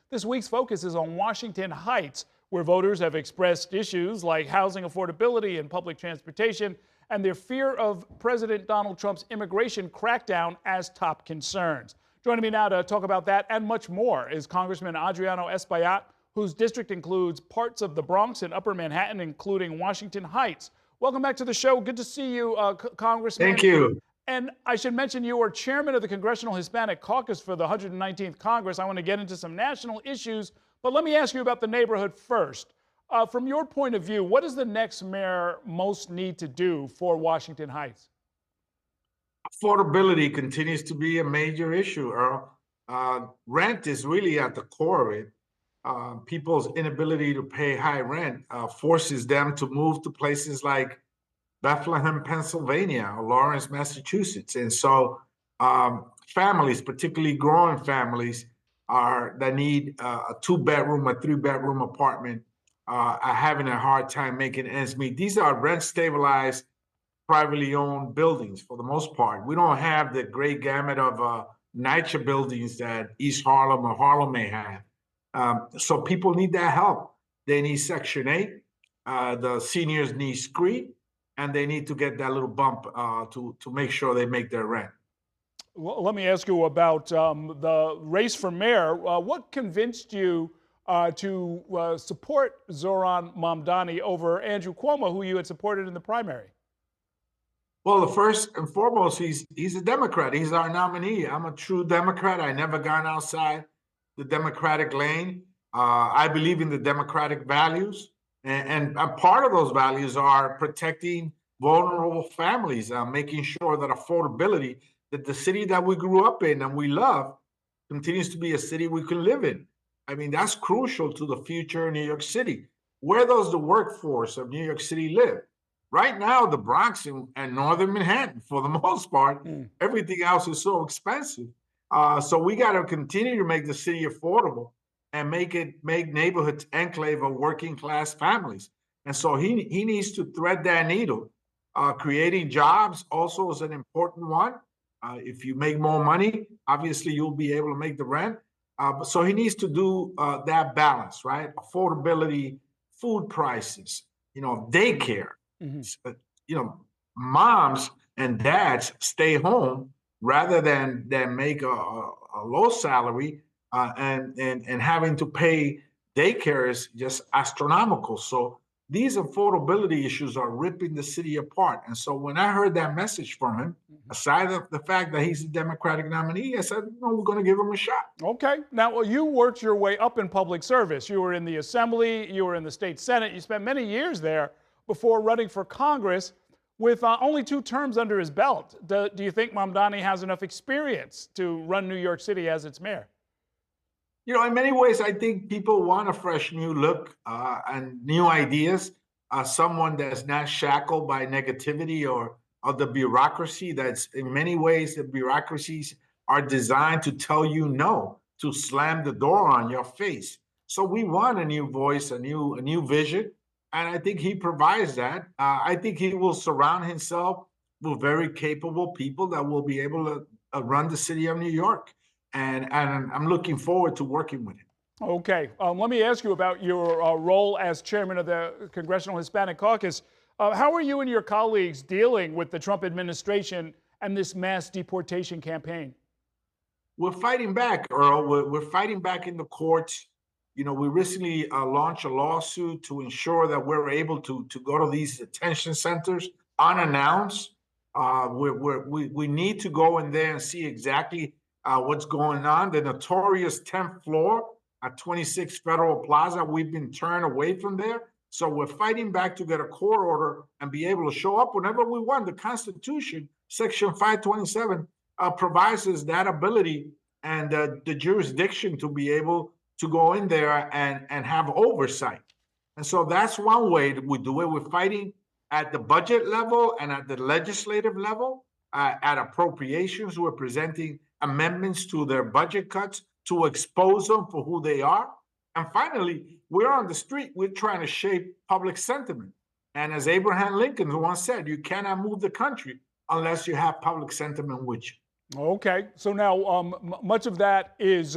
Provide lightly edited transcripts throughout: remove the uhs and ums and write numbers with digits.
This week's focus is on Washington Heights, where voters have expressed issues like housing affordability and public transportation and their fear of President Donald Trump's immigration crackdown as top concerns. Joining me now to talk about that and much more is Congressman Adriano Espaillat, whose district includes parts of the Bronx and Upper Manhattan, including Washington Heights. Welcome back to the show. Good to see you, Congressman. Thank you. And I should mention you are chairman of the Congressional Hispanic Caucus for the 119th Congress. I want to get into some national issues, but let me ask you about the neighborhood first. From your point of view, what does the next mayor most need to do for Washington Heights? Affordability continues to be a major issue, Earl. Rent is really at the core of it. People's inability to pay high rent forces them to move to places like Bethlehem, Pennsylvania, or Lawrence, Massachusetts. And so families, particularly growing families, that need a 2-bedroom, a 3-bedroom apartment, are having a hard time making ends meet. These are rent-stabilized, privately owned buildings for the most part. We don't have the great gamut of NYCHA buildings that East Harlem or Harlem may have. So people need that help. They need Section 8. The seniors need street, and they need to get that little bump to make sure they make their rent. Well, let me ask you about the race for mayor. What convinced you to support Zohran Mamdani over Andrew Cuomo, who you had supported in the primary? Well, the first and foremost, he's a Democrat. He's our nominee. I'm a true Democrat. I never gone outside the Democratic lane. I believe in the Democratic values. And part of those values are protecting vulnerable families, making sure that affordability, that the city that we grew up in and we love continues to be a city we can live in. I mean, that's crucial to the future of New York City. Where does the workforce of New York City live? Right now, the Bronx and northern Manhattan, for the most part, everything else is so expensive. So we got to continue to make the city affordable and make neighborhoods enclave of working class families. And so he needs to thread that needle. Creating jobs also is an important one. If you make more money, obviously you'll be able to make the rent. So he needs to do that balance, right? Affordability, food prices, daycare. Moms and dads stay home rather than make a low salary, and having to pay daycare is just astronomical. So these affordability issues are ripping the city apart. And so when I heard that message from him, aside of the fact that he's a Democratic nominee, I said, we're going to give him a shot. Okay. Now, you worked your way up in public service. You were in the Assembly, you were in the state Senate. You spent many years there before running for Congress with only 2 terms under his belt. Do you think Mamdani has enough experience to run New York City as its mayor? In many ways, I think people want a fresh new look and new ideas. Someone that's not shackled by negativity or the bureaucracy. That's in many ways, the bureaucracies are designed to tell you no, to slam the door on your face. So we want a new voice, a new vision. And I think he provides that. I think he will surround himself with very capable people that will be able to run the city of New York. And I'm looking forward to working with him. Okay. Let me ask you about your role as chairman of the Congressional Hispanic Caucus. How are you and your colleagues dealing with the Trump administration and this mass deportation campaign? We're fighting back, Earl. We're fighting back in the courts. We recently launched a lawsuit to ensure that we're able to go to these detention centers unannounced. We need to go in there and see exactly what's going on. The notorious 10th floor at 26 Federal Plaza, we've been turned away from there. So we're fighting back to get a court order and be able to show up whenever we want. The Constitution, Section 527, provides us that ability and the jurisdiction to be able to go in there and have oversight. And so that's one way that we do it. We're fighting at the budget level and at the legislative level, at appropriations. We're presenting amendments to their budget cuts to expose them for who they are. And finally, we're on the street. We're trying to shape public sentiment. And as Abraham Lincoln once said, you cannot move the country unless you have public sentiment with you. Okay. So now much of that is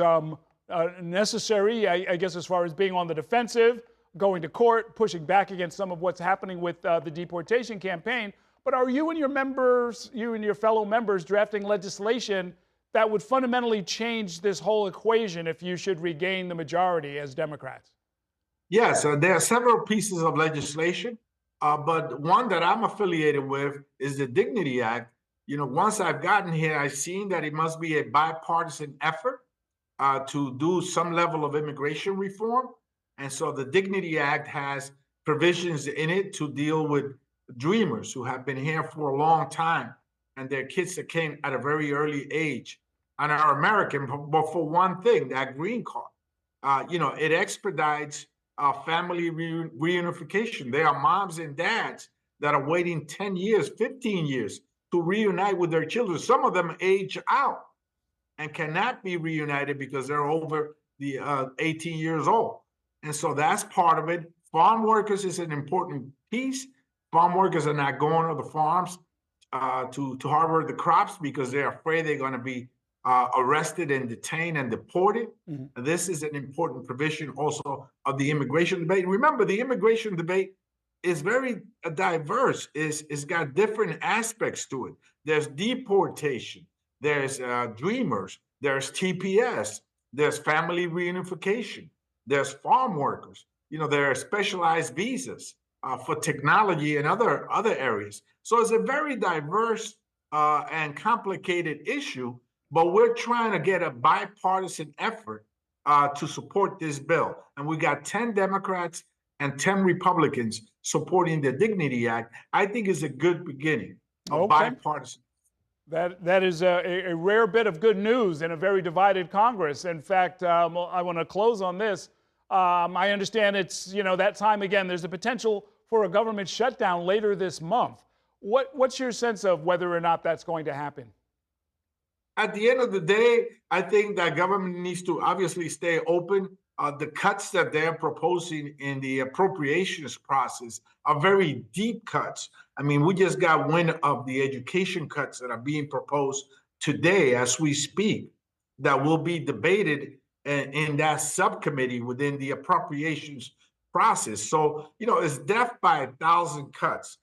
necessary, I guess, as far as being on the defensive, going to court, pushing back against some of what's happening with the deportation campaign. But are you and your members, you and your fellow members, drafting legislation that would fundamentally change this whole equation if you should regain the majority as Democrats? Yes, there are several pieces of legislation, but one that I'm affiliated with is the Dignity Act. Once I've gotten here, I've seen that it must be a bipartisan effort to do some level of immigration reform. And so the Dignity Act has provisions in it to deal with dreamers who have been here for a long time and their kids that came at a very early age and are American, but for one thing, that green card, it expedites family reunification. There are moms and dads that are waiting 10 years, 15 years to reunite with their children. Some of them age out and cannot be reunited because they're over the 18 years old. And so that's part of it. Farm workers is an important piece. Farm workers are not going to the farms to harvest the crops because they're afraid they're going to be arrested and detained and deported. Mm-hmm. This is an important provision also of the immigration debate. Remember, the immigration debate is very diverse. It's got different aspects to it. There's deportation, there's dreamers, there's TPS, there's family reunification, there's farm workers. There are specialized visas for technology and other areas. So it's a very diverse and complicated issue, but we're trying to get a bipartisan effort to support this bill. And we got 10 Democrats and 10 Republicans supporting the Dignity Act. I think is a good beginning of bipartisan. That is a rare bit of good news in a very divided Congress. In fact, I want to close on this. I understand it's, that time again, there's a potential for a government shutdown later this month. What's your sense of whether or not that's going to happen? At the end of the day, I think that government needs to obviously stay open. The cuts that they're proposing in the appropriations process are very deep cuts. I mean, we just got wind of the education cuts that are being proposed today as we speak that will be debated in that subcommittee within the appropriations process. So, it's death by 1,000 cuts.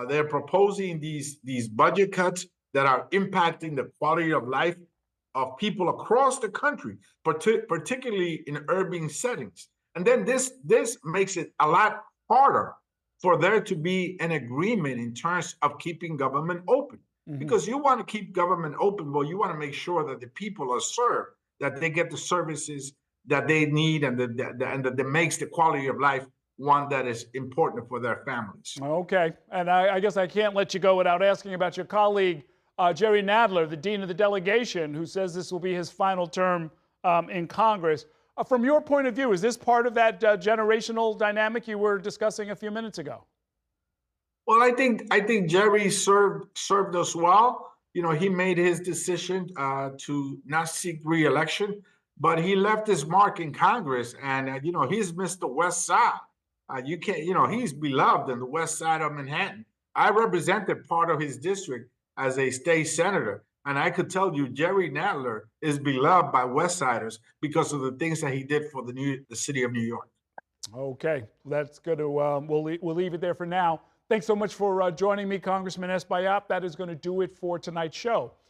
They're proposing these budget cuts that are impacting the quality of life of people across the country, particularly in urban settings. And then this makes it a lot harder for there to be an agreement in terms of keeping government open. Mm-hmm. Because you want to keep government open, but you want to make sure that the people are served, that they get the services that they need, and that makes the quality of life one that is important for their families. Okay, and I guess I can't let you go without asking about your colleague, Jerry Nadler, the dean of the delegation, who says this will be his final term in Congress. From your point of view, is this part of that generational dynamic you were discussing a few minutes ago? Well, I think Jerry served us well. He made his decision to not seek re-election, but he left his mark in Congress, and he's Mr. West Side. You can't, he's beloved in the West Side of Manhattan. I represented part of his district as a state senator, and I could tell you Jerry Nadler is beloved by West Siders because of the things that he did for the city of New York. Okay, that's good. We'll leave it there for now. Thanks so much for joining me, Congressman Espaillat. That is going to do it for tonight's show.